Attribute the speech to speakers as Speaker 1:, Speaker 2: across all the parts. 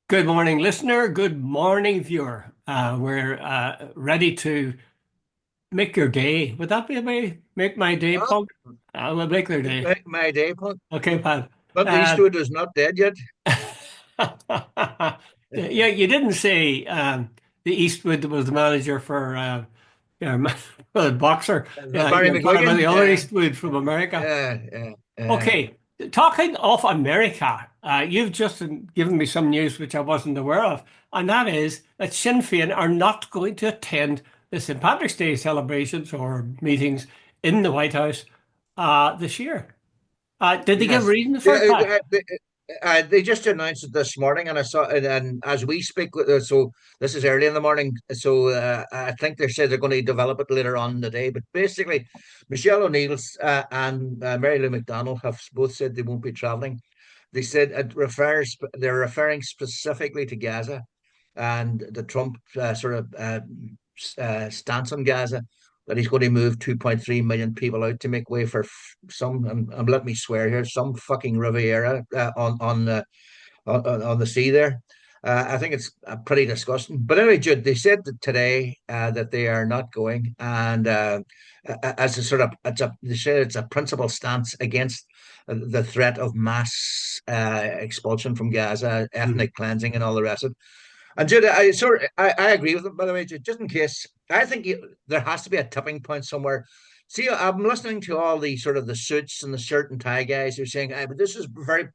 Speaker 1: Good morning, listener. Good morning, viewer. We're ready to make your day. Would that be a way? Make my day,
Speaker 2: Oh,
Speaker 1: punk? We'll make their day.
Speaker 2: my day, punk.
Speaker 1: Okay, pal.
Speaker 2: But
Speaker 1: Uh,
Speaker 2: Eastwood is not dead yet.
Speaker 1: yeah, you didn't say the Eastwood was the manager for yeah, the boxer. Yeah,
Speaker 2: Barry
Speaker 1: you're talking about
Speaker 2: McGuigan.
Speaker 1: the other Eastwood from America.
Speaker 2: Uh,
Speaker 1: Okay, talking of America, you've just given me some news which I wasn't aware of, and that is that Sinn Féin are not going to attend the St. Patrick's Day celebrations or meetings in the White House this year. Did they give
Speaker 2: yes.
Speaker 1: reasons
Speaker 2: They,
Speaker 1: for it, Pat?
Speaker 2: they just announced it this morning, and I saw, and as we speak, so this is early in the morning. So I think they said they're going to develop it later on in the day. But basically, Michelle O'Neill's and Mary Lou McDonald have both said they won't be traveling. They said they're referring specifically to Gaza and the Trump stance on Gaza, that he's going to move 2.3 million people out to make way for some, and let me swear here, some fucking Riviera on the sea there. I think it's pretty disgusting. But anyway, Jude, they said that today that they are not going, and as a sort of they say it's a principal stance against the threat of mass expulsion from Gaza,
Speaker 1: Mhm.
Speaker 2: ethnic cleansing, and all the rest of it. And Jude, I agree with them, by the way, Jude, just in case. I think there has to be a tipping point somewhere. See, I'm listening to all the sort of the suits and the shirt and tie guys who are saying, but this is very,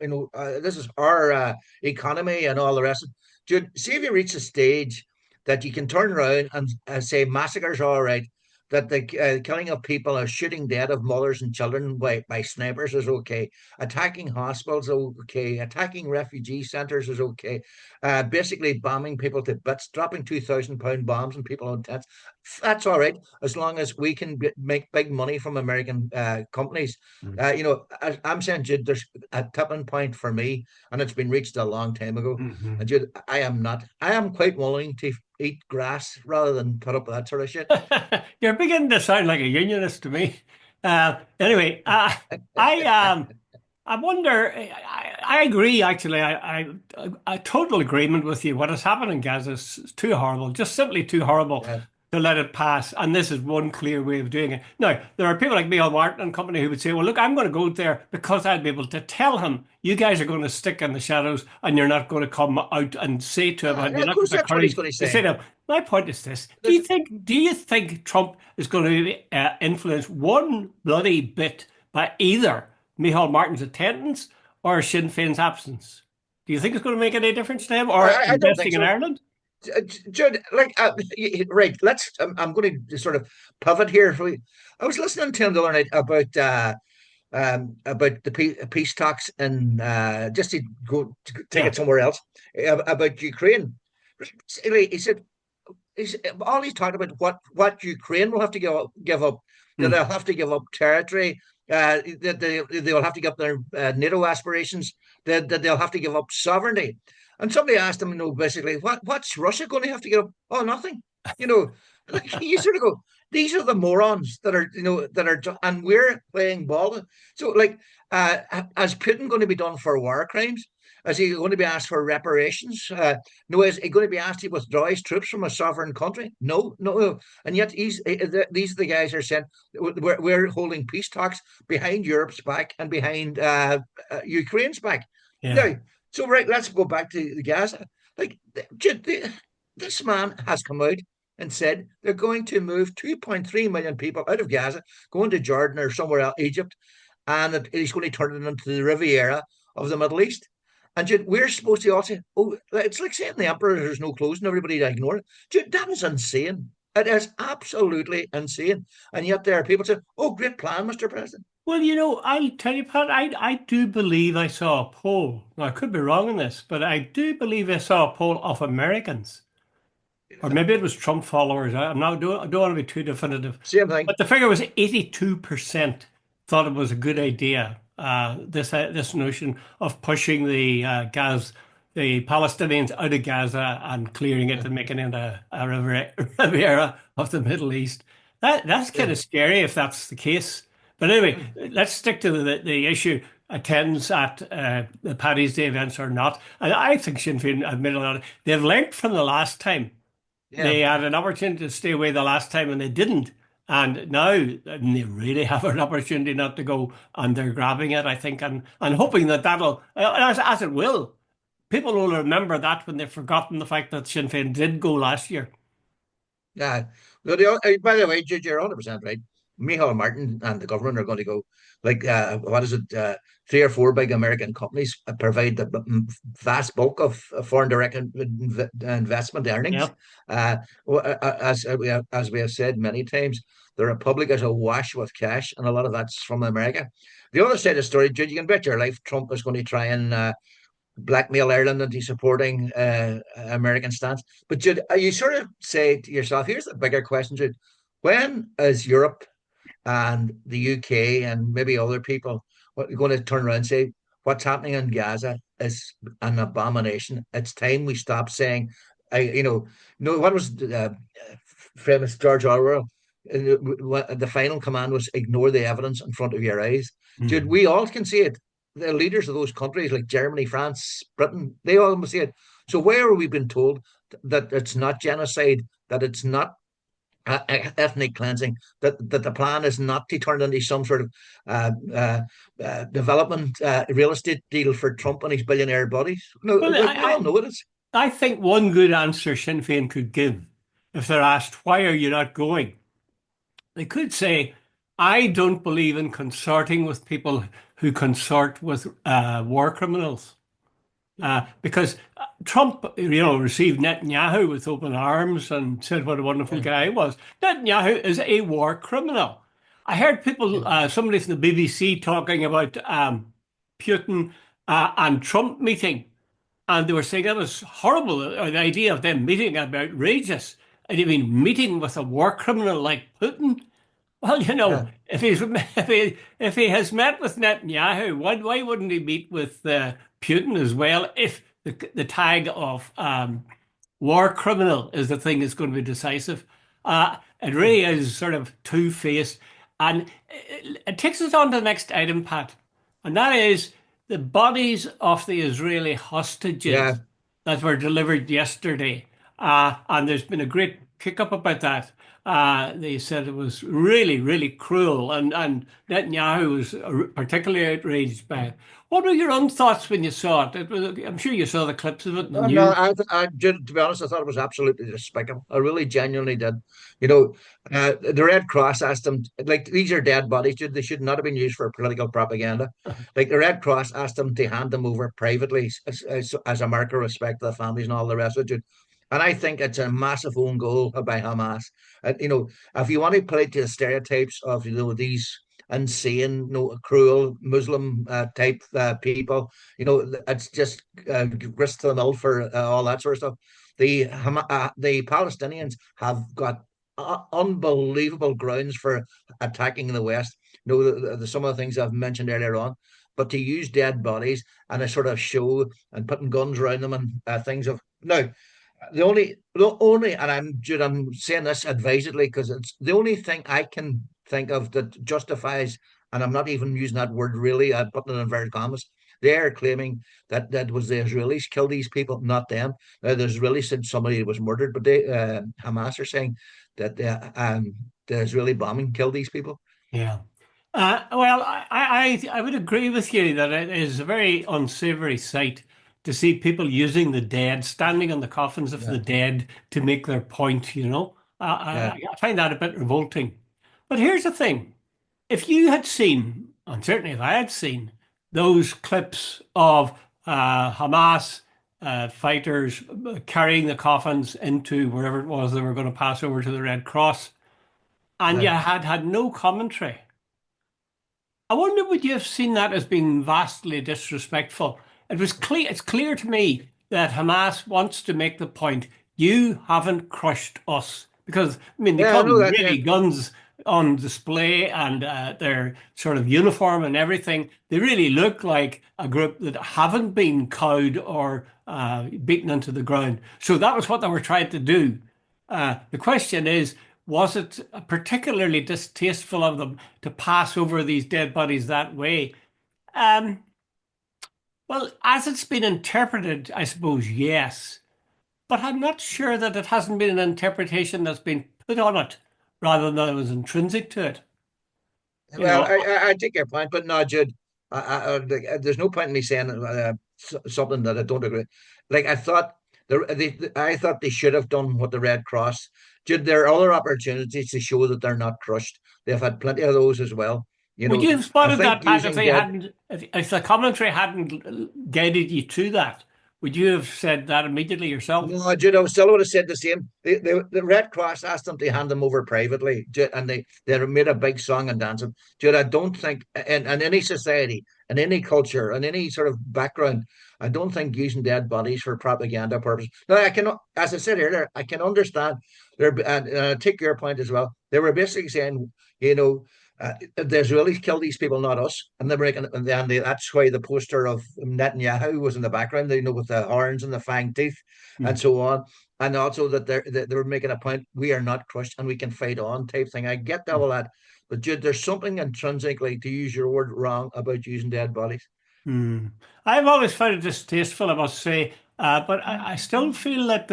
Speaker 2: this is our economy and all the rest of it. Jude, see if you reach a stage that you can turn around and say massacres are all right, that the killing of people or shooting dead of mothers and children by snipers is okay, attacking hospitals is okay, attacking refugee centers is okay, basically bombing people to bits, dropping £2,000 bombs on people on tents. That's all right, as long as we can make big money from American companies. I'm saying, Jude, there's a tipping point for me, and it's been reached a long time ago. And
Speaker 1: Mhm.
Speaker 2: Jude, I am not. I am quite willing to eat grass rather than put up with that sort of shit.
Speaker 1: You're beginning to sound like a unionist to me. Anyway, I wonder. I agree. Actually, I total agreement with you. What has happened in Gaza is too horrible, just simply too horrible
Speaker 2: Yeah.
Speaker 1: to let it pass. And this is one clear way of doing it. Now, there are people like Neil Martin and company who would say, "Well, look, I'm going to go there because I'd be able to tell him you guys are going to stick in the shadows, and you're not going to come out and say to him, have you
Speaker 2: Of
Speaker 1: not got
Speaker 2: course,
Speaker 1: the
Speaker 2: that's what he's
Speaker 1: courage
Speaker 2: going to
Speaker 1: to say
Speaker 2: say.
Speaker 1: to him?" My point is this:
Speaker 2: There's,
Speaker 1: Do you think Trump is going to influence one bloody bit by either Micheál Martin's attendance or Sinn Féin's absence? Do you think it's going to make any difference to him or
Speaker 2: I don't think
Speaker 1: investing in
Speaker 2: so.
Speaker 1: Ireland?
Speaker 2: Judd, right, I'm going to sort of pivot here. I was listening to him the other night about the peace talks and just to go to take
Speaker 1: Yeah.
Speaker 2: it somewhere else, about Ukraine. He said all he's talking about what Ukraine will have to give up, that
Speaker 1: Mm.
Speaker 2: they'll have to give up territory, that they'll have to give up their NATO aspirations, that they'll have to give up sovereignty. And somebody asked him, basically, what's Russia going to have to give up? Oh, nothing. You know, like you sort of go, these are the morons that are, and we're playing ball. So, like, is Putin going to be done for war crimes? Is he going to be asked for reparations? No, is he going to be asked to withdraw his troops from a sovereign country? No, no, no. And yet these are the guys who are saying we're holding peace talks behind Europe's back and behind Ukraine's back.
Speaker 1: Yeah.
Speaker 2: Now, so right, let's go back to the Gaza. Like, this man has come out and said they're going to move 2.3 million people out of Gaza, going to Jordan or somewhere else, Egypt, and he's going to turn it into the Riviera of the Middle East. And Jude, we're supposed to also, oh, it's like saying the emperor there's no clothes and everybody to ignore it. Jude, that is insane. It is absolutely insane. And yet there are people saying, oh, great plan, Mr. President.
Speaker 1: Well, I'll tell you, Pat, I do believe I saw a poll. Now, I could be wrong in this, but I do believe I saw a poll of Americans, or maybe it was Trump followers. I don't want to be too definitive,
Speaker 2: Same thing.
Speaker 1: but the figure was 82% thought it was a good idea. This notion of pushing the Palestinians out of Gaza and clearing it
Speaker 2: Yeah,
Speaker 1: and making it a Riviera of the Middle East. That's kind
Speaker 2: yeah,
Speaker 1: of scary if that's the case. But anyway, let's stick to the issue. attends at the Paddy's Day events or not. And I think Sinn Féin admitted that they've learned from the last time.
Speaker 2: Yeah.
Speaker 1: They had an opportunity to stay away the last time and they didn't. And now they really have an opportunity not to go, and they're grabbing it, I think, and hoping that that'll, as it will, people will remember that when they've forgotten the fact that Sinn Féin did go last year.
Speaker 2: Yeah. No, by the way, Jude, you're 100% right. Micheál Martin and the government are going to go, like, what is it? 3 or 4 big American companies provide the vast bulk of foreign direct investment earnings.
Speaker 1: Yeah.
Speaker 2: As we have said many times, the Republic is awash with cash, and a lot of that's from America. The other side of the story, Jude, you can bet your life Trump is going to try and blackmail Ireland into supporting American stance. But Jude, you sort of say to yourself, here's the bigger question, Jude. When is Europe and the UK and maybe other people going to turn around and say, what's happening in Gaza is an abomination? It's time we stop saying, no, what was famous George Orwell? The final command was ignore the evidence in front of your eyes. Dude,
Speaker 1: Hmm.
Speaker 2: we all can see it. The leaders of those countries like Germany, France, Britain, they all see it. So where have we been told that it's not genocide, that it's not ethnic cleansing, that the plan is not to turn into some sort of development real estate deal for Trump and his billionaire buddies? No,
Speaker 1: Well,
Speaker 2: we all know it is.
Speaker 1: I think one good answer Sinn Féin could give, if they're asked, why are you not going? They could say, I don't believe in consorting with people who consort with war criminals. Because Trump, received Netanyahu with open arms and said what a wonderful
Speaker 2: Yeah,
Speaker 1: guy he was. Netanyahu is a war criminal. I heard people,
Speaker 2: yeah,
Speaker 1: somebody from the BBC talking about Putin and Trump meeting, and they were saying that was horrible. The idea of them meeting, outrageous. And you mean meeting with a war criminal like Putin? Well,
Speaker 2: yeah,
Speaker 1: if he has met with Netanyahu, why wouldn't he meet with Putin as well? If the tag of war criminal is the thing that's going to be decisive, it
Speaker 2: yeah,
Speaker 1: really is sort of two-faced, and it takes us on to the next item, Pat, and that is the bodies of the Israeli
Speaker 2: yeah.
Speaker 1: hostages that were delivered yesterday. And there's been a great kick up about that. They said it was really, really cruel, and Netanyahu was particularly outraged by it. What were your own thoughts when you saw it? I'm sure you saw the clips of it in the
Speaker 2: No,
Speaker 1: news.
Speaker 2: to be honest, I thought it was absolutely despicable. I really genuinely did. The Red Cross asked them, like, these are dead bodies, they should not have been used for political propaganda. Like, the Red Cross asked them to hand them over privately as a mark of respect to the families and all the rest of it. And I think it's a massive own goal by Hamas. If you want to play to the stereotypes of these insane, cruel Muslim type people, it's just grist to the mill for all that sort of stuff. The Palestinians have got unbelievable grounds for attacking the West. Some of the things I've mentioned earlier on, but to use dead bodies and a sort of show and putting guns around them and things of no. The only, and I'm saying this advisedly because it's the only thing I can think of that justifies, and I'm not even using that word really, I'm putting it in inverted commas. They are claiming that was the Israelis killed these people, not them. Now, the Israelis said somebody was murdered, but Hamas are saying that the Israeli bombing killed these people.
Speaker 1: Yeah. Well, I would agree with you that it is a very unsavory sight to see people using the dead, standing on the coffins of
Speaker 2: Yeah,
Speaker 1: the dead to make their point,
Speaker 2: yeah,
Speaker 1: I find that a bit revolting. But here's the thing. If you had seen, and certainly if I had seen, those clips of Hamas fighters carrying the coffins into wherever it was they were going to pass over to the Red Cross, and you
Speaker 2: yeah.
Speaker 1: had no commentary, I wonder would you have seen that as being vastly disrespectful? It's clear to me that Hamas wants to make the point, you haven't crushed us. Because I mean they
Speaker 2: Yeah, I know
Speaker 1: come
Speaker 2: that. Yeah,
Speaker 1: really guns on display and their sort of uniform and everything. They really look like a group that haven't been cowed or beaten into the ground. So that was what they were trying to do. The question is, was it particularly distasteful of them to pass over these dead bodies that way? Um, well, as it's been interpreted, I suppose yes, but I'm not sure that it hasn't been an interpretation that's been put on it rather than that it was intrinsic to it. You
Speaker 2: Well,
Speaker 1: know,
Speaker 2: I take your point, but no, Jude. There's no point in me saying something that I don't agree. Like I thought, I thought they should have done what the Red Cross. Jude, there are other opportunities to show that they're not crushed. They've had plenty of those as well. You
Speaker 1: would
Speaker 2: know,
Speaker 1: you have
Speaker 2: I
Speaker 1: spotted
Speaker 2: think
Speaker 1: that, Pat, if
Speaker 2: using
Speaker 1: they
Speaker 2: dead.
Speaker 1: hadn't, if the commentary hadn't guided you to that? Would you have said that immediately yourself?
Speaker 2: No, Jude, I still would have said the same. The Red Cross asked them to hand them over privately, Jude, and they made a big song and dance. Jude, I don't think in any society, in any culture, in any sort of background, I don't think using dead bodies for propaganda purposes. Now, I can, as I said earlier, I can understand. And I take your point as well. They were basically saying, you know, the Israelis killed these people, not us. And they were making, and then that's why the poster of Netanyahu was in the background, you know, with the horns and the fang teeth
Speaker 1: Hmm.
Speaker 2: and so on. And also that they were making a point, we are not crushed and we can fight on type thing. I get all that. But Jude, there's something intrinsically, to use your word, wrong about using dead bodies.
Speaker 1: Hmm. I've always found it distasteful, I must say, but I still feel that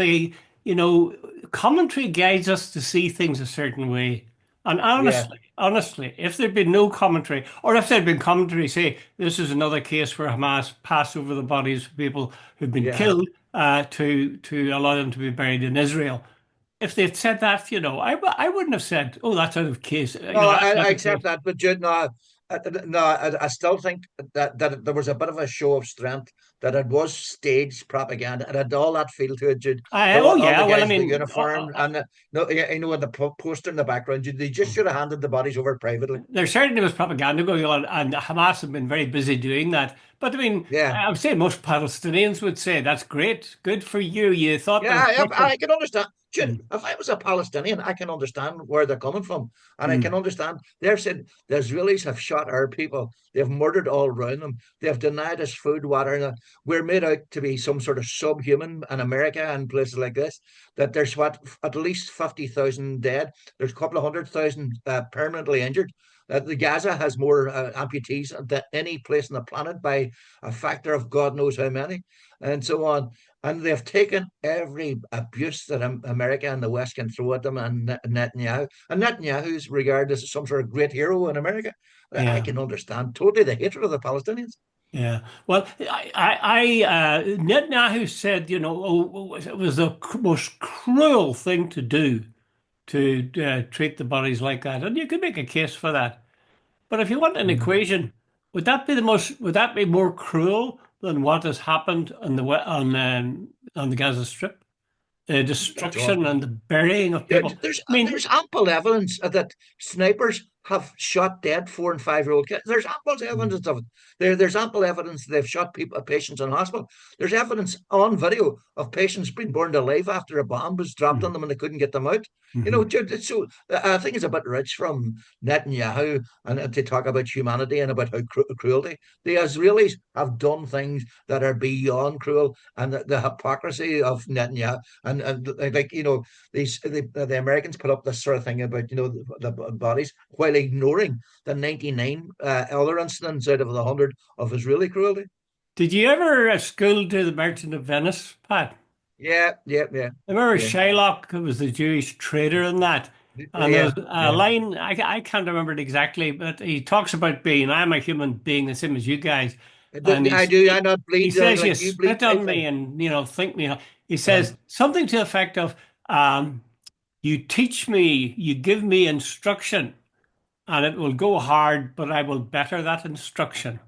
Speaker 1: you know, commentary guides us to see things a certain way. And
Speaker 2: Yeah,
Speaker 1: honestly, if there'd been no commentary, or if there'd been commentary, say, this is another case where Hamas pass over the bodies of people who've been
Speaker 2: yeah.
Speaker 1: killed to allow them to be buried in Israel. If they'd said that, I wouldn't have said, oh, that's out of case.
Speaker 2: No,
Speaker 1: That's
Speaker 2: I
Speaker 1: not the
Speaker 2: accept
Speaker 1: case.
Speaker 2: that, but Jude, no, no, I still think that there was a bit of a show of strength, that it was staged propaganda, and it had all that feel to it, Jude.
Speaker 1: Oh,
Speaker 2: All the
Speaker 1: yeah. Well, I
Speaker 2: guys in the
Speaker 1: mean,
Speaker 2: uniform and no, you know, and the poster in the background, Jude, they just should have handed the bodies over privately.
Speaker 1: there certainly was propaganda going on, and Hamas have been very busy doing that. But I mean,
Speaker 2: Yeah,
Speaker 1: I would say most Palestinians would say that's great, good for you. You thought there
Speaker 2: yeah,
Speaker 1: was pressure.
Speaker 2: I can understand. Jude,
Speaker 1: Mm,
Speaker 2: if I was a Palestinian, I can understand where they're coming from. And I can
Speaker 1: mm,
Speaker 2: understand they're saying the Israelis have shot our people. They've murdered all around them. They've denied us food, water. And we're made out to be some sort of subhuman in America and places like this. That there's at least 50,000 dead. There's a couple of 100,000 permanently injured. The Gaza has more amputees than any place on the planet by a factor of God knows how many, and so on. And they've taken every abuse that America and the West can throw at them, and Netanyahu. And Netanyahu is regarded as some sort of great hero in America. I
Speaker 1: yeah,
Speaker 2: can understand totally the hatred of the Palestinians.
Speaker 1: yeah. Well, Netanyahu said, it was the most cruel thing to do to treat the bodies like that, and you could make a case for that. But if you want an
Speaker 2: Mm.
Speaker 1: equation, would that be more cruel than what has happened on the Gaza Strip? The destruction and the burying of
Speaker 2: Yeah,
Speaker 1: people. I mean,
Speaker 2: there's ample evidence that snipers have shot dead 4 and 5 year old kids. There's ample evidence of it. There's ample evidence they've shot patients in hospital. There's evidence on video of patients being burned alive after a bomb was dropped on
Speaker 1: mhm,
Speaker 2: them and they couldn't get them out. You know,
Speaker 1: mhm.
Speaker 2: so I think it's a bit rich from Netanyahu and to talk about humanity and about how cruelty. The Israelis have done things that are beyond cruel, and the hypocrisy of Netanyahu and like the Americans put up this sort of thing about the bodies while ignoring the 99 other incidents out of the 100 of Israeli cruelty.
Speaker 1: Did you ever school to the Merchant of Venice, Pat?
Speaker 2: Yeah, yeah, yeah,
Speaker 1: I remember
Speaker 2: yeah,
Speaker 1: Shylock, who was the Jewish trader in that. And there
Speaker 2: yeah,
Speaker 1: was a
Speaker 2: yeah.
Speaker 1: line, I can't remember it exactly, but he talks about being, I'm a human being the same as you guys. And
Speaker 2: I do. I not
Speaker 1: he
Speaker 2: bleed
Speaker 1: says, you
Speaker 2: like you bleed
Speaker 1: spit
Speaker 2: type
Speaker 1: on
Speaker 2: thing.
Speaker 1: me and, think me. He
Speaker 2: Uh,
Speaker 1: says something to the effect of, you teach me, you give me instruction, and it will go hard, but I will better that instruction.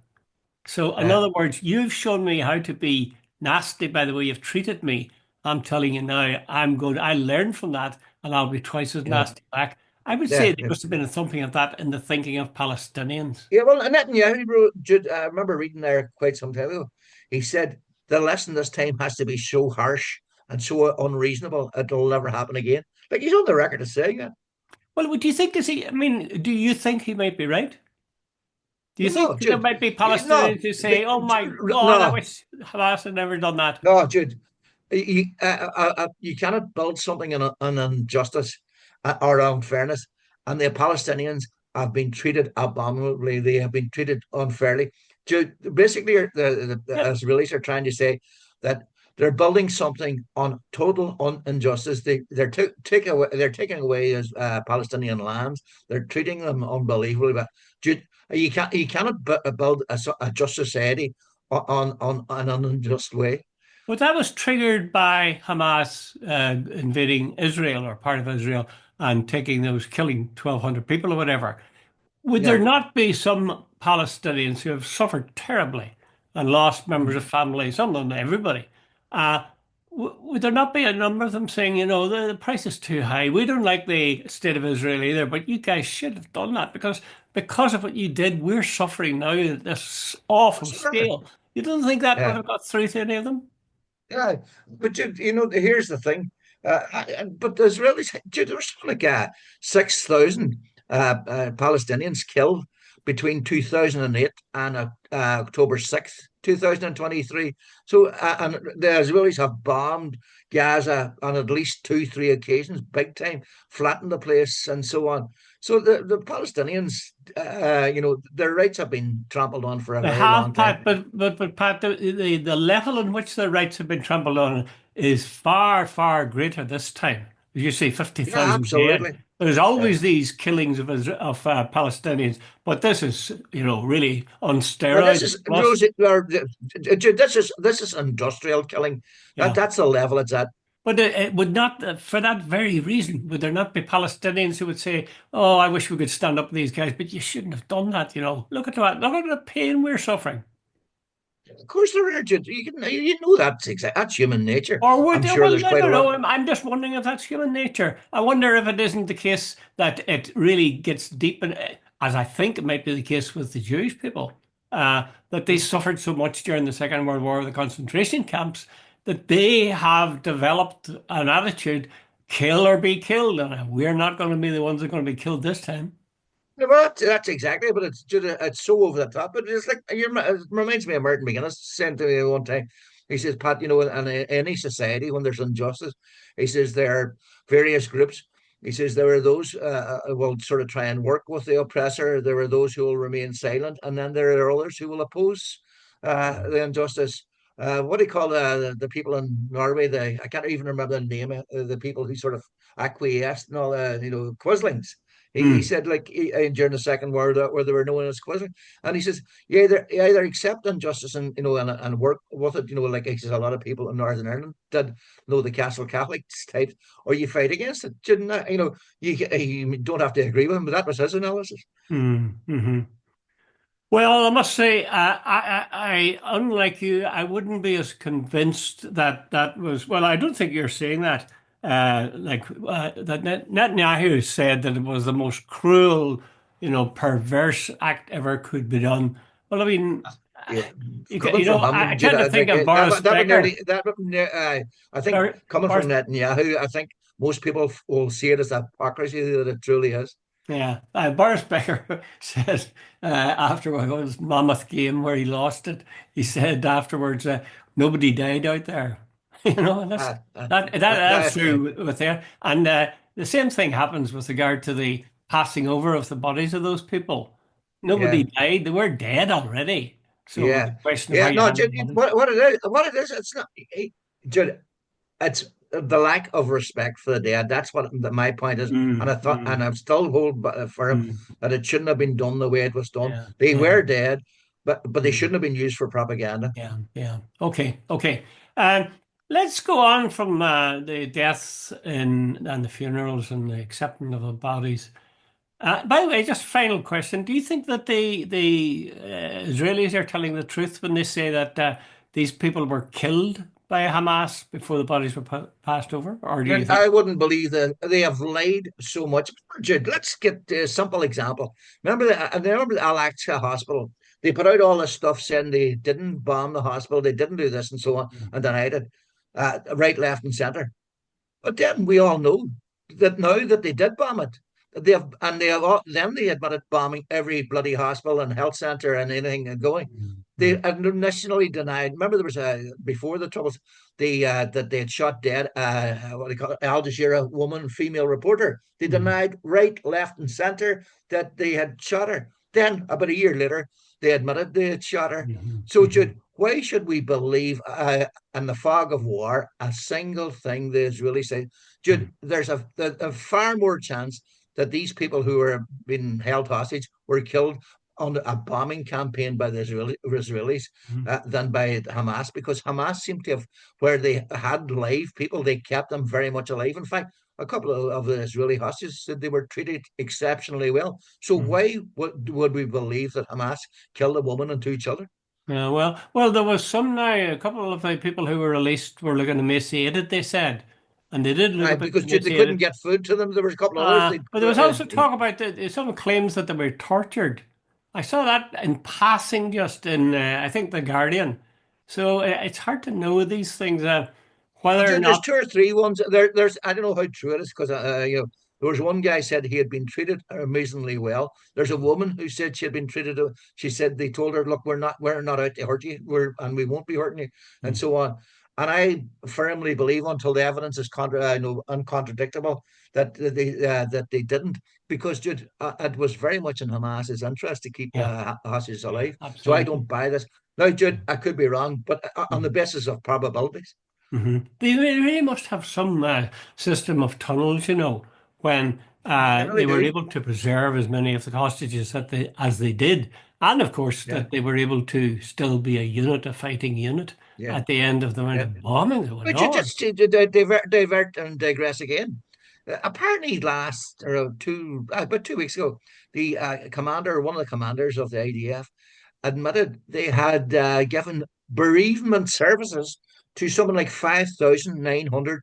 Speaker 1: So, in
Speaker 2: uh,
Speaker 1: other words, you've shown me how to be nasty by the way you've treated me. I'm telling you now, I learned from that and I'll be twice as
Speaker 2: yeah,
Speaker 1: nasty back. I would say
Speaker 2: yeah,
Speaker 1: there
Speaker 2: yeah.
Speaker 1: must have been something of that in the thinking of Palestinians.
Speaker 2: Yeah, well, Netanyahu wrote, Jude, I remember reading there quite some time ago. He said the lesson this time has to be so harsh and so unreasonable it'll never happen again. Like he's on the record as saying that.
Speaker 1: Well, do you think, I mean, do you think he might be right? Do you think
Speaker 2: No,
Speaker 1: there
Speaker 2: Jude.
Speaker 1: might be
Speaker 2: No,
Speaker 1: Palestinians who say, oh my God, I
Speaker 2: no,
Speaker 1: wish Hamas had never done that?
Speaker 2: no, Jude. You cannot build something on injustice or unfairness. And the Palestinians have been treated abominably. They have been treated unfairly. Basically, the
Speaker 1: Yeah.
Speaker 2: Israelis are trying to say that they're building something on total injustice. They're taking away Palestinian lands. They're treating them unbelievably. But you cannot build a just society on an unjust way.
Speaker 1: But that was triggered by Hamas invading Israel or part of Israel and taking those, killing 1,200 people or whatever. Would there
Speaker 2: Yeah.
Speaker 1: not be some Palestinians who have suffered terribly and lost members
Speaker 2: Mm.
Speaker 1: of family, some of them, everybody? Uh, would there not be a number of them saying, the price is too high? We don't like the state of Israel either, but you guys should have done that because of what you did, we're suffering now at this awful scale. You don't think that would
Speaker 2: Yeah.
Speaker 1: have got through to any of them?
Speaker 2: Yeah, but here's the thing. But the Israelis, there was like 6,000 Palestinians killed between 2008 and October 6th, 2023. So, and the Israelis have bombed Gaza on at least two, three occasions, big time, flattened the place, and so on. So the Palestinians, their rights have been trampled on for a
Speaker 1: They
Speaker 2: very long
Speaker 1: have,
Speaker 2: time.
Speaker 1: Pat, but Pat, the level in which their rights have been trampled on is far, far greater this time. You say
Speaker 2: Yeah,
Speaker 1: 50,000 dead.
Speaker 2: absolutely.
Speaker 1: There's
Speaker 2: Yeah.
Speaker 1: always these killings of Palestinians, but this is, really on
Speaker 2: Well, this
Speaker 1: steroids.
Speaker 2: is
Speaker 1: Plus,
Speaker 2: this is industrial killing.
Speaker 1: yeah.
Speaker 2: That's the level it's at.
Speaker 1: But it would not, for that very reason, would there not be Palestinians who would say, "Oh, I wish we could stand up to these guys, but you shouldn't have done that." Look at that. Look at the pain we're suffering.
Speaker 2: Of course, there are. You know that's human nature.
Speaker 1: Or
Speaker 2: I'm
Speaker 1: would
Speaker 2: sure
Speaker 1: well,
Speaker 2: there's
Speaker 1: I
Speaker 2: quite a
Speaker 1: don't
Speaker 2: lot.
Speaker 1: know. I'm just wondering if that's human nature. I wonder if it isn't the case that it really gets deep in, as I think it might be the case with the Jewish people, that they suffered so much during the Second World War, the concentration camps, that they have developed an attitude, kill or be killed, and we're not going to be the ones that are going to be killed this time.
Speaker 2: Yeah, well, that's exactly, but it's so over the top. But it's like it reminds me of Martin McGuinness saying to me one time. He says, Pat, in any society when there's injustice, he says there are various groups. He says there are those who will sort of try and work with the oppressor. There are those who will remain silent, and then there are others who will oppose the injustice. What do you call the people in Norway? I can't even remember the name of the people who sort of acquiesced and all, Quislings. He
Speaker 1: Hmm.
Speaker 2: said like during the Second World War where they were known as quizzing, and he says you either accept injustice and work with it, like he says a lot of people in Northern Ireland did know the Castle Catholics type, or you fight against it. Shouldn't you don't have to agree with him, but that was his analysis.
Speaker 1: Hmm. Hmm. Well, I must say, unlike you, I wouldn't be as convinced that that was. Well, I don't think you're saying that. That Netanyahu said that it was the most cruel, perverse act ever could be done. Well, I mean,
Speaker 2: Yeah,
Speaker 1: you
Speaker 2: coming from
Speaker 1: know,
Speaker 2: him,
Speaker 1: I tend to think of Boris
Speaker 2: that would
Speaker 1: Becker.
Speaker 2: nearly I think coming from
Speaker 1: Boris
Speaker 2: Netanyahu, I think most people will see it as a hypocrisy that it truly is.
Speaker 1: Yeah, Boris Becker said after his mammoth game where he lost it, he said afterwards, nobody died out there. And
Speaker 2: Uh, uh,
Speaker 1: that's
Speaker 2: uh,
Speaker 1: true with there. And the same thing happens with regard to the passing over of the bodies of those people. Nobody
Speaker 2: yeah.
Speaker 1: died; they were dead already. So the
Speaker 2: Yeah,
Speaker 1: question of how
Speaker 2: yeah.
Speaker 1: you
Speaker 2: No,
Speaker 1: handle
Speaker 2: Jude,
Speaker 1: the bodies.
Speaker 2: what it is, it's not, Jude, it's the lack of respect for the dead. That's what my point is. And
Speaker 1: Mm,
Speaker 2: I thought, and
Speaker 1: mm,
Speaker 2: I'm still hold firm
Speaker 1: mm.
Speaker 2: that it shouldn't have been done the way it was done.
Speaker 1: Yeah,
Speaker 2: They
Speaker 1: yeah.
Speaker 2: were dead, but they
Speaker 1: Mm.
Speaker 2: shouldn't have been used for propaganda.
Speaker 1: Yeah, yeah. Okay, okay. Let's go on from the deaths and the funerals and the acceptance of the bodies. By the way, just final question: do you think that the Israelis are telling the truth when they say that these people were killed by Hamas before the bodies were passed over, or do you
Speaker 2: And
Speaker 1: think?
Speaker 2: I wouldn't believe that they have lied so much. Jude, let's get a simple example. Remember the Al-Aqsa Hospital? They put out all this stuff saying they didn't bomb the hospital, they didn't do this and so on, and denied it, right, left, and centre. But then we all know that now that they did bomb it, then they admitted bombing every bloody hospital and health centre and anything going.
Speaker 1: Mm,
Speaker 2: They
Speaker 1: mm,
Speaker 2: initially denied. Remember, there was a before the troubles, that they had shot dead. What do you call it? Al Jazeera woman, female reporter. They
Speaker 1: mm,
Speaker 2: denied right, left, and centre that they had shot her. Then, about a year later, they admitted they had shot her.
Speaker 1: Mhm.
Speaker 2: So,
Speaker 1: Mhm.
Speaker 2: Jude, why should we believe in the fog of war a single thing the Israelis say? Jude, there's a far more chance that these people who are being held hostage were killed on a bombing campaign by the Israelis
Speaker 1: Mhm.
Speaker 2: than by Hamas, because Hamas seemed to have, where they had live people, they kept them very much alive. In fact, a couple of the Israeli hostages said they were treated exceptionally well. So
Speaker 1: Mhm.
Speaker 2: why would we believe that Hamas killed a woman and two children?
Speaker 1: Yeah, well, there was some now, a couple of the people who were released were looking emaciated, they said, and they did look a bit
Speaker 2: Because they couldn't
Speaker 1: emaciated.
Speaker 2: get food to them. There was a couple of others.
Speaker 1: But there was also talk about some claims that they were tortured. I saw that in passing just in, I think, The Guardian. So it's hard to know these things,
Speaker 2: Well,
Speaker 1: whether or
Speaker 2: there's
Speaker 1: not.
Speaker 2: two or three ones. There's I don't know how true it is, because there was one guy said he had been treated amazingly well. There's a woman who said she had been treated. She said they told her, "Look, we're not out to hurt you. We won't be hurting you," and so on. And I firmly believe, until the evidence is uncontradictable, that they didn't, because, Jude, it was very much in Hamas's interest to keep
Speaker 1: Yeah,
Speaker 2: hostages
Speaker 1: yeah,
Speaker 2: alive. So I
Speaker 1: absolutely.
Speaker 2: don't buy this. Now, Jude, I could be wrong, but on the basis of probabilities.
Speaker 1: Hmm. They really must have some system of tunnels, when
Speaker 2: They really
Speaker 1: they were
Speaker 2: do.
Speaker 1: able to preserve as many of the hostages as they did, and of course
Speaker 2: Yeah,
Speaker 1: that they were able to still be a unit, a fighting unit,
Speaker 2: yeah,
Speaker 1: at the end of the amount
Speaker 2: yeah.
Speaker 1: of bombing that went
Speaker 2: But you
Speaker 1: on.
Speaker 2: just to divert and digress again. Apparently, about 2 weeks ago, the one of the commanders of the IDF, admitted they had given bereavement services to something like 5,900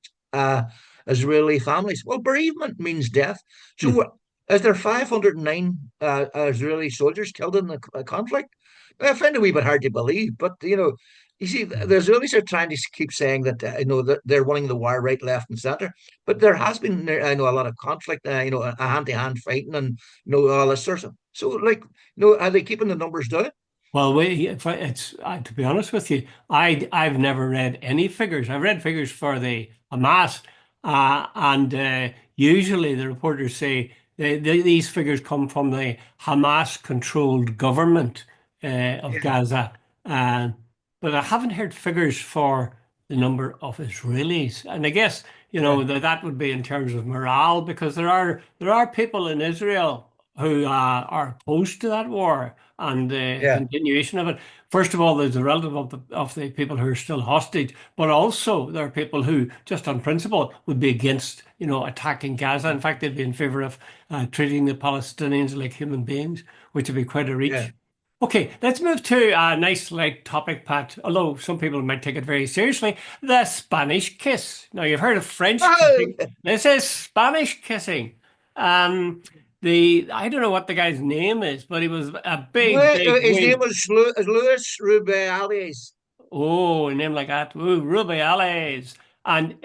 Speaker 2: Israeli families. Well, bereavement means death.
Speaker 1: Hmm.
Speaker 2: So, is there 509 Israeli soldiers killed in the conflict? I find it a wee bit hard to believe, but you see, the Israelis are trying to keep saying that that they're winning the war right, left, and centre, but there has been, I know, a lot of conflict, a hand-to-hand fighting, and all this sort of. So, like, are they keeping the numbers down?
Speaker 1: Well, it's to be honest with you, I've never read any figures. I've read figures for the Hamas, and usually the reporters say these figures come from the Hamas-controlled government of
Speaker 2: Yeah,
Speaker 1: Gaza, uh, but I haven't heard figures for the number of Israelis. And I guess
Speaker 2: yeah,
Speaker 1: that would be in terms of morale, because there are people in Israel who are opposed to that war and the
Speaker 2: yeah.
Speaker 1: continuation of it. First of all, there's a relative of the people who are still hostage, but also there are people who, just on principle, would be against, attacking Gaza. In fact, they'd be in favor of treating the Palestinians like human beings, which would be quite a
Speaker 2: Yeah.
Speaker 1: reach. Okay, let's move to a nice light topic, Pat, although some people might take it very seriously, the Spanish kiss. Now, you've heard of French
Speaker 2: Oh,
Speaker 1: kissing. This is Spanish kissing. Um, I don't know what the guy's name is, but he was a big, big
Speaker 2: his name
Speaker 1: wig.
Speaker 2: was Luis Rubiales.
Speaker 1: Oh, a name like that. Ooh, Rubiales. And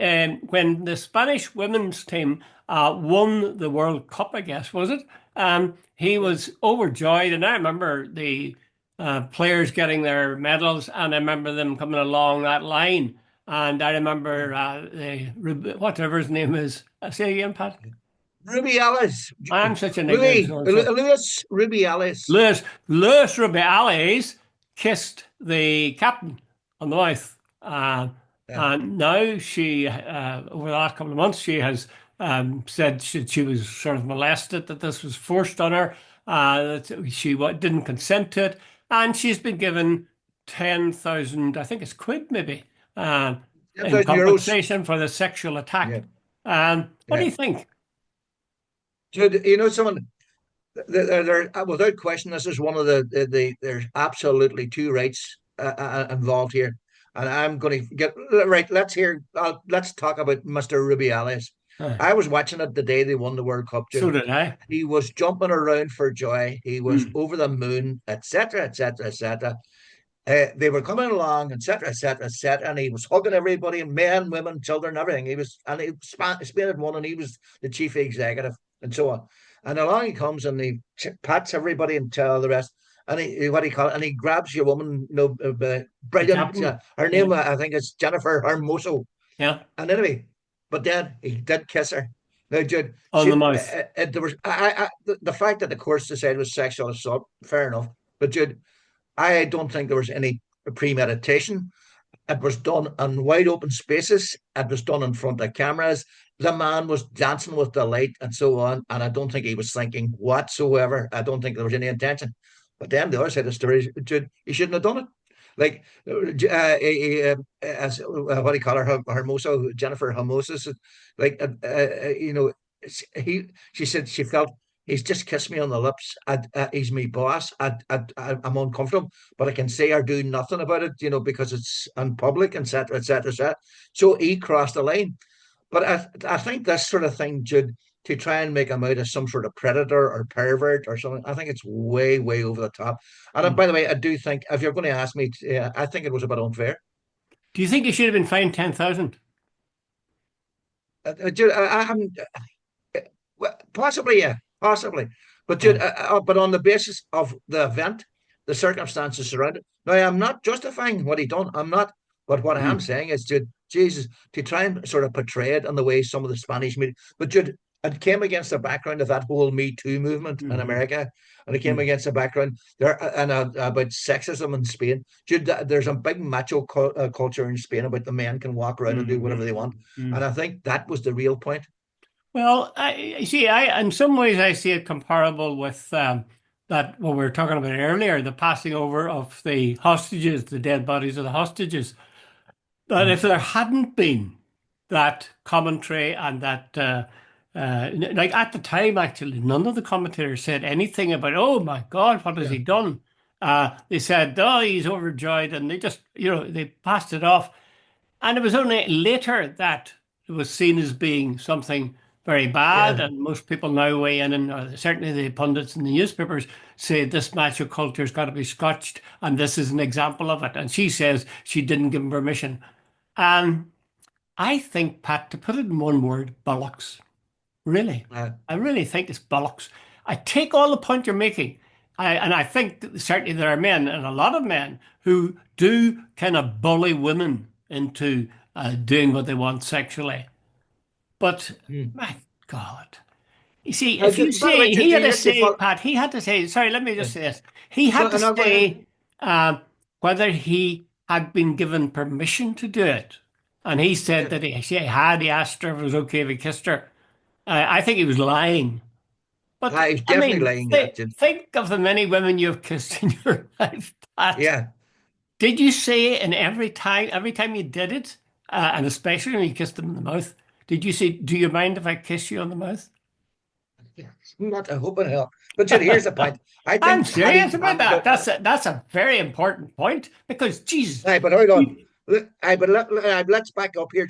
Speaker 1: when the Spanish women's team won the World Cup, I guess, was it? He
Speaker 2: Yeah,
Speaker 1: was overjoyed. And I remember the players getting their medals, and I remember them coming along that line. And I
Speaker 2: yeah.
Speaker 1: remember whatever his name is. Say again, Pat.
Speaker 2: Rubiales.
Speaker 1: I'm such an ignorant so.
Speaker 2: Luis Rubiales.
Speaker 1: Lewis, Lewis Rubiales kissed the captain on the mouth.
Speaker 2: Yeah,
Speaker 1: And now over the last couple of months, she has said she was sort of molested, that this was forced on her, that she didn't consent to it. And she's been given 10,000, I think it's quid maybe, uh,
Speaker 2: ten
Speaker 1: in
Speaker 2: thousand euros.
Speaker 1: compensation for the sexual
Speaker 2: Yeah,
Speaker 1: attack. What do
Speaker 2: yeah.
Speaker 1: you think?
Speaker 2: Jude, someone. Without question, this is one of there's absolutely two rights involved here, and I'm going to get right. Let's talk about Mr. Rubiales.
Speaker 1: Uh,
Speaker 2: I was watching it the day they won the World Cup,
Speaker 1: so
Speaker 2: Jude.
Speaker 1: did I.
Speaker 2: He was jumping around for joy. He was
Speaker 1: Mm.
Speaker 2: over the moon, etc., etc., etc. They were coming along, etc., etc., etc., and he was hugging everybody, men, women, children, everything. Spain had won, and he was the chief executive, and so on. And along he comes, and he pats everybody and tell the rest. And what he call it, and he grabs your woman,
Speaker 1: The
Speaker 2: brilliant.
Speaker 1: captain.
Speaker 2: Her
Speaker 1: Yeah.
Speaker 2: name, I think, is Jennifer Hermoso.
Speaker 1: Yeah.
Speaker 2: And anyway, but then he did kiss her. Now, Jude,
Speaker 1: On the mouth.
Speaker 2: there was the fact that the courts decided it was sexual assault. Fair enough, but Jude. I don't think there was any premeditation. It was done in wide open spaces. It was done in front of cameras. The man was dancing with delight and so on. And I don't think he was thinking whatsoever. I don't think there was any intention. But then the other side of the story is he shouldn't have done it. Like, what do you call her, Hermosa, Jennifer Hermosa, like, he, she said she felt he's just kissed me on the lips. He's my boss. I'm uncomfortable, but I can say or do nothing about it, because it's in public, etc., etc., etc. So he crossed the line. But I think this sort of thing, Jude, to try and make him out as some sort of predator or pervert or something, I think it's way, way over the top. And
Speaker 1: Mm.
Speaker 2: by the way, I do think, if you're going to ask me, I think it was a bit unfair.
Speaker 1: Do you think he should have been fined 10,000?
Speaker 2: Jude, well, possibly, yeah, possibly. But Jude,
Speaker 1: Yeah.
Speaker 2: but on the basis of the event, the circumstances surrounding it. Now, I'm not justifying what he done. I'm not. But what I am
Speaker 1: Mhm.
Speaker 2: saying is, Jude, Jesus, to try and sort of portray it in the way some of the Spanish media. But Jude, it came against the background of that whole Me Too movement in
Speaker 1: Mhm.
Speaker 2: America, and it came
Speaker 1: Mhm.
Speaker 2: against the background there and about sexism in Spain. Jude, there's a big macho culture in Spain about the men can walk around and do whatever they want,
Speaker 1: Mhm.
Speaker 2: and
Speaker 1: Mhm.
Speaker 2: I think that was the real point.
Speaker 1: Well, you see, in some ways, I see it comparable with that what we were talking about earlier, the passing over of the hostages, the dead bodies of the hostages. That if
Speaker 2: Mm.
Speaker 1: there hadn't been that commentary and that, like at the time, actually, none of the commentators said anything about, oh my God, what has
Speaker 2: Yeah.
Speaker 1: he done? They said, oh, he's overjoyed, and they just, they passed it off. And it was only later that it was seen as being something very bad.
Speaker 2: Yeah.
Speaker 1: And most people now weigh in, and certainly the pundits in the newspapers say this macho culture's got to be scotched, and this is an example of it. And she says she didn't give him permission. And I think, Pat, to put it in one word, bollocks. Really.
Speaker 2: Uh,
Speaker 1: I really think it's bollocks. I take all the point you're making. And I think that certainly there are men, and a lot of men, who do kind of bully women into doing what they want sexually. But
Speaker 2: mm.
Speaker 1: my God. You see, if you
Speaker 2: By the way,
Speaker 1: say, he
Speaker 2: do
Speaker 1: had
Speaker 2: you
Speaker 1: to
Speaker 2: actually
Speaker 1: say,
Speaker 2: follow?
Speaker 1: Pat, he had to say, sorry, let me
Speaker 2: Yeah.
Speaker 1: just say this. He
Speaker 2: No,
Speaker 1: had to
Speaker 2: no, go ahead.
Speaker 1: say uh, whether he had been given permission to do it. And he said
Speaker 2: Yeah.
Speaker 1: that he had. He asked her if it was okay if he kissed her. I think he was lying. But
Speaker 2: He's
Speaker 1: I
Speaker 2: definitely
Speaker 1: mean,
Speaker 2: lying that, Jim.
Speaker 1: think of the many women you've kissed in your life, Pat.
Speaker 2: Yeah.
Speaker 1: Did you say in every time you did it, and especially when you kissed them in the mouth, did you say, "Do you mind if I kiss you on the mouth"?
Speaker 2: Yeah. Not a hope in hell. But Jim, here's the point. I
Speaker 1: I'm
Speaker 2: think had
Speaker 1: serious
Speaker 2: he
Speaker 1: about
Speaker 2: handled
Speaker 1: that.
Speaker 2: it,
Speaker 1: That's a very important point because Jesus,
Speaker 2: aye, but hold on.
Speaker 1: you-
Speaker 2: Let's back up here.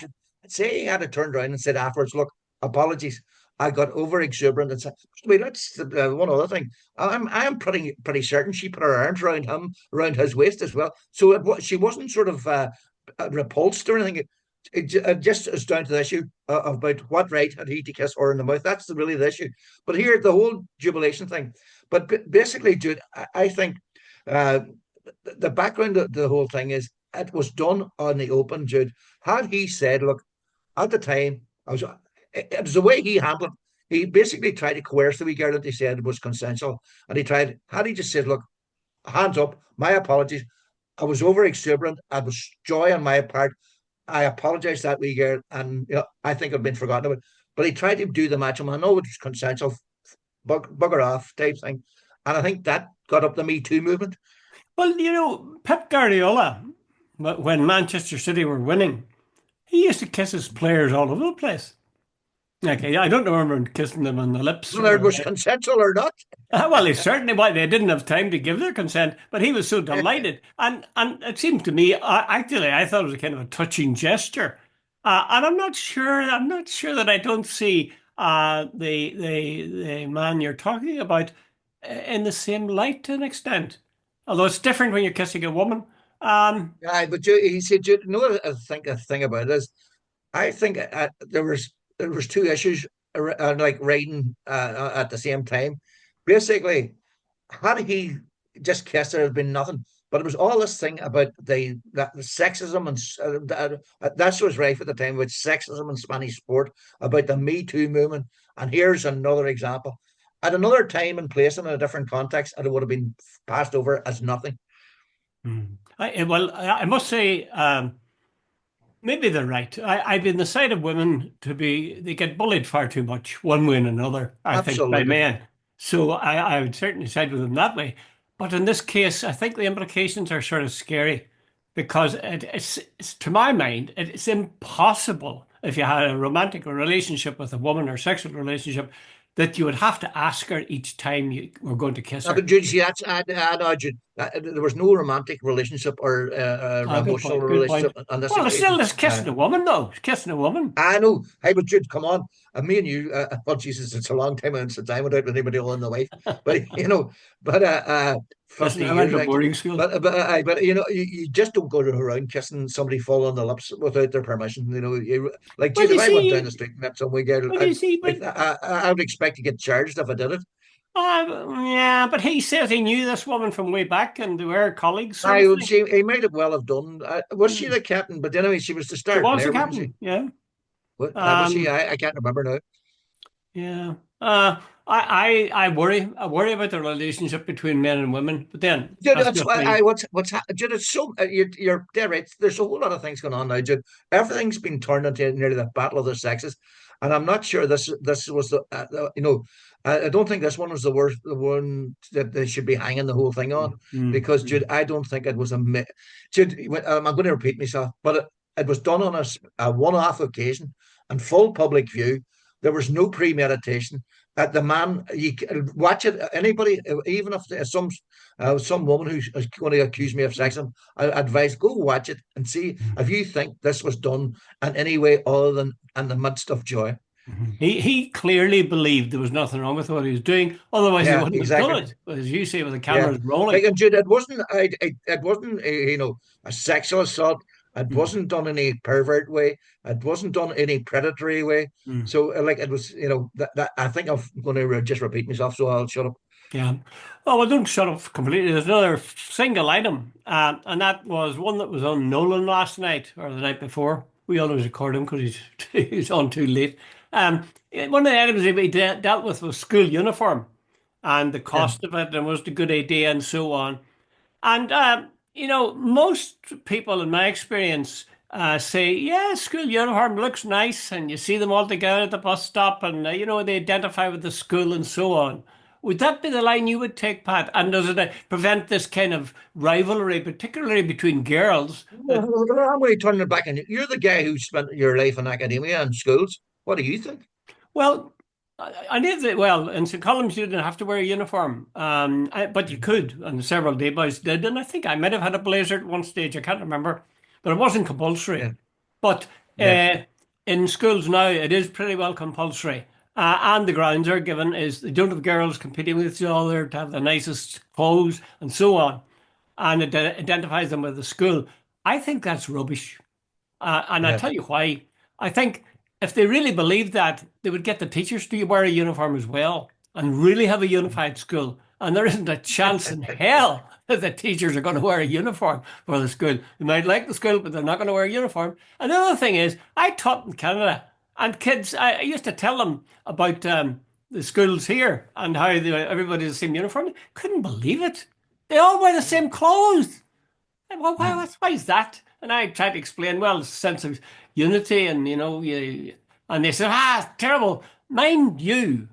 Speaker 2: Say he had it turned around and said afterwards, look, apologies. I got over exuberant and said, wait, let's one other thing. I'm pretty certain she put her arms around him, around his waist as well. So she wasn't sort of repulsed or anything. It just is down to the issue about what right had he to kiss her in the mouth. That's really the issue. But here, the whole jubilation thing. But basically, Jude, I think uh, the background of the whole thing is it was done on the open, Jude. Had he said, look, at the time, it was the way he handled it. He basically tried to coerce the wee girl that he said was consensual. And had he just said, look, hands up, my apologies. I was over exuberant. I was joy on my part. I apologize to that wee girl. And I think I've been forgotten about. But he tried to do the match. I know it was consensual, bugger off type thing. And I think that got up the Me Too movement.
Speaker 1: well, Pep Guardiola, when Manchester City were winning, he used to kiss his players all over the place. Okay, I don't remember him kissing them on the lips
Speaker 2: Whether it
Speaker 1: or
Speaker 2: was consensual or not.
Speaker 1: well, they certainly why they didn't have time to give their consent, but he was so delighted, and it seemed to me actually I thought it was a kind of a touching gesture, and I'm not sure. I'm not sure that I don't see the man you're talking about in the same light to an extent, although it's different when you're kissing a woman.
Speaker 2: Aye, but he said, you know what I think the thing about it is, I think there was two issues like riding at the same time. Basically, had he just kissed her, it'd been nothing. But it was all this thing about the sexism and that's what was rife at the time about sexism in Spanish sport, about the Me Too movement. And here's another example. At another time and place and in a different context, and it would have been passed over as nothing.
Speaker 1: I must say, maybe they're right. I've been the side of women to be, they get bullied far too much, one way and another, I think, by
Speaker 2: Absolutely.
Speaker 1: men. So I would certainly side with them that way. But in this case, I think the implications are sort of scary because it's to my mind, it's impossible if you had a romantic relationship with a woman or sexual relationship that you would have to ask her each time you were going to kiss
Speaker 2: No,
Speaker 1: her.
Speaker 2: but Jude, see, I know, Jude, there was no romantic relationship or
Speaker 1: Good
Speaker 2: emotional
Speaker 1: point. Good
Speaker 2: relationship
Speaker 1: point.
Speaker 2: on this
Speaker 1: Well, it's still
Speaker 2: occasion.
Speaker 1: just kissing a woman, though. It's kissing a woman.
Speaker 2: I know. Hey, but Jude, come on. And me and you, well, Jesus, it's a long time since I went out with anybody other than the wife. But, but
Speaker 1: Listen,
Speaker 2: 50
Speaker 1: I went
Speaker 2: years,
Speaker 1: to
Speaker 2: like,
Speaker 1: boarding school.
Speaker 2: but you just don't go around kissing somebody full on the lips without their permission. Like,
Speaker 1: Well,
Speaker 2: Jude,
Speaker 1: you
Speaker 2: if I went down the
Speaker 1: see,
Speaker 2: street and met some wee girl,
Speaker 1: well, you see,
Speaker 2: like,
Speaker 1: but
Speaker 2: I would expect to get charged if I did it.
Speaker 1: yeah, but he says he knew this woman from way back, and they were colleagues, sort
Speaker 2: I
Speaker 1: of
Speaker 2: would
Speaker 1: thing.
Speaker 2: she he might have well have done. Was she
Speaker 1: Hmm.
Speaker 2: the captain? But anyway, she was the
Speaker 1: She
Speaker 2: star
Speaker 1: was the
Speaker 2: player, wasn't she?
Speaker 1: captain. Yeah.
Speaker 2: Was she?
Speaker 1: Um.
Speaker 2: I can't remember now.
Speaker 1: Yeah. I worry. I worry about the relationship between men and women. But then
Speaker 2: Jude,
Speaker 1: that's
Speaker 2: that's
Speaker 1: just
Speaker 2: why
Speaker 1: me.
Speaker 2: Jude, it's so you're dead right. There's a whole lot of things going on now, Jude. Everything's been turned into nearly the battle of the sexes, and I'm not sure this was I don't think this one was the worst, the one that they should be hanging the whole thing on, because Jude,
Speaker 1: Mm.
Speaker 2: I don't think it was Jude. I'm going to repeat myself, but it was done on a one-off occasion and full public view. There was no premeditation. The man, you watch it. Anybody, even if some woman who's going to accuse me of sexism, I advise go watch it and see if you think this was done in any way other than in the midst of joy.
Speaker 1: He clearly believed there was nothing wrong with what he was doing. Otherwise, he
Speaker 2: Yeah,
Speaker 1: wouldn't have
Speaker 2: exactly.
Speaker 1: done it. As you say, with the
Speaker 2: Yeah,
Speaker 1: cameras
Speaker 2: like,
Speaker 1: rolling.
Speaker 2: and Jude, it wasn't a sexual assault. It
Speaker 1: Mm.
Speaker 2: wasn't done in a pervert way. It wasn't done in a predatory way.
Speaker 1: Mm.
Speaker 2: So, like, it was, that I think I'm going to just repeat myself, so I'll shut up.
Speaker 1: Yeah. Oh, well, don't shut up completely. There's another single item, and that was one that was on Nolan last night or the night before. We always record him because he's he's on too late. One of the items that we dealt with was school uniform and the
Speaker 2: Yeah,
Speaker 1: cost of it, and was it a good idea, and so on. And most people, in my experience, say, "Yeah, school uniform looks nice," and you see them all together at the bus stop, and they identify with the school and so on. Would that be the line you would take, Pat? And does it prevent this kind of rivalry, particularly between girls? That
Speaker 2: I'm going to turn it back, and you're the guy who spent your life in academia and schools. What do you think?
Speaker 1: Well, I did it well. In St. Columns, you didn't have to wear a uniform, but you could, and several day boys did. And I think I might have had a blazer at one stage. I can't remember, but it wasn't compulsory.
Speaker 2: Yeah,
Speaker 1: But
Speaker 2: yeah,
Speaker 1: in schools now, it is pretty well compulsory. And the grounds are given is they don't have girls competing with each other to have the nicest clothes and so on, and it identifies them with the school. I think that's rubbish. And I'll
Speaker 2: yeah.
Speaker 1: tell you why. I think if they really believed that, they would get the teachers to wear a uniform as well and really have a unified school. And there isn't a chance in hell that the teachers are going to wear a uniform for the school. They might like the school, but they're not going to wear a uniform. And the other thing is, I taught in Canada, and kids, I used to tell them about the schools here and how everybody's the same uniform. Couldn't believe it. They all wear the same clothes. Well, why is that? And I tried to explain, well, it's a sense of unity, and and they said, it's terrible. Mind you,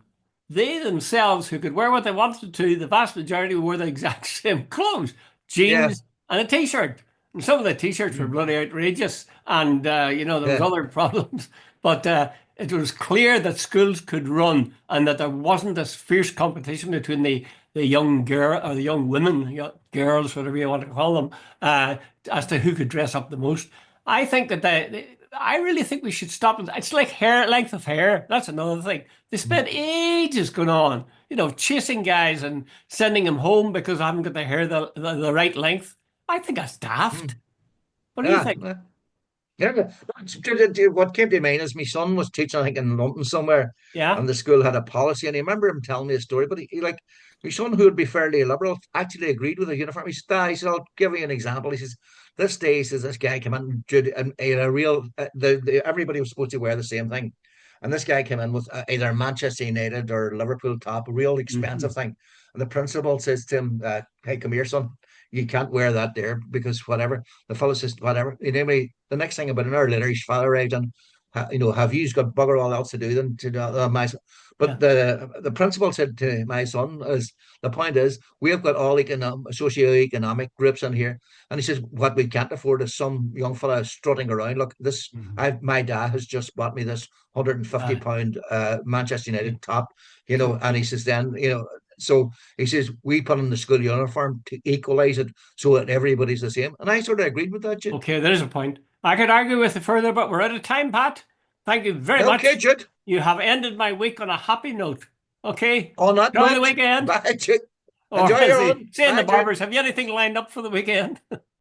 Speaker 1: they themselves, who could wear what they wanted to, the vast majority wore the exact same clothes,
Speaker 2: Yeah,
Speaker 1: jeans and a t-shirt. And some of the t-shirts were bloody outrageous, and there was
Speaker 2: yeah,
Speaker 1: other problems. But it was clear that schools could run, and that there wasn't this fierce competition between the young girl or the young women, girls, whatever you want to call them, as to who could dress up the most. I think that I really think we should stop it. It's like hair, length of hair. That's another thing. They spent ages going on, chasing guys and sending them home because they haven't got their hair the right length. I think that's daft. What do you
Speaker 2: yeah.
Speaker 1: think?
Speaker 2: Yeah, what came to mind is my son was teaching, I think, in London somewhere,
Speaker 1: Yeah.
Speaker 2: and the school had a policy, and I remember him telling me a story. But he like my son, who would be fairly liberal, actually agreed with the uniform. He said, he said, "I'll give you an example." He says, "This day," he says, "this guy came in, and he had a real everybody was supposed to wear the same thing, and this guy came in with either Manchester United or Liverpool top, a real
Speaker 1: Hmm.
Speaker 2: expensive thing." And the principal says to him, "Hey, come here, son. you can't wear that there because whatever the fellow says, whatever. Anyway, the next thing about an hour later, his father arrived and have you got bugger all else to do than to do my son?
Speaker 1: Yeah.
Speaker 2: But the principal said to my son, is the point is we've got all socio-economic groups in here, and he says what we can't afford is some young fella strutting around. Look, this
Speaker 1: Mhm.
Speaker 2: my dad has just bought me this
Speaker 1: Uh,
Speaker 2: £150 Manchester
Speaker 1: yeah.
Speaker 2: United top,
Speaker 1: So
Speaker 2: and he says then so he says we put on the school uniform to equalise it so that everybody's the same, and I sort of agreed with that, Jude.
Speaker 1: okay, there is a point. I could argue with it further, but we're out of time, Pat. Thank you very
Speaker 2: Okay,
Speaker 1: much.
Speaker 2: Jude.
Speaker 1: You have ended my week on a happy note. Okay.
Speaker 2: On that
Speaker 1: Enjoy the
Speaker 2: note,
Speaker 1: weekend.
Speaker 2: bye, Jude.
Speaker 1: Or
Speaker 2: Enjoy
Speaker 1: as
Speaker 2: your
Speaker 1: they
Speaker 2: own.
Speaker 1: say in the
Speaker 2: Bye, Jude.
Speaker 1: barbers, have you anything lined up for the weekend?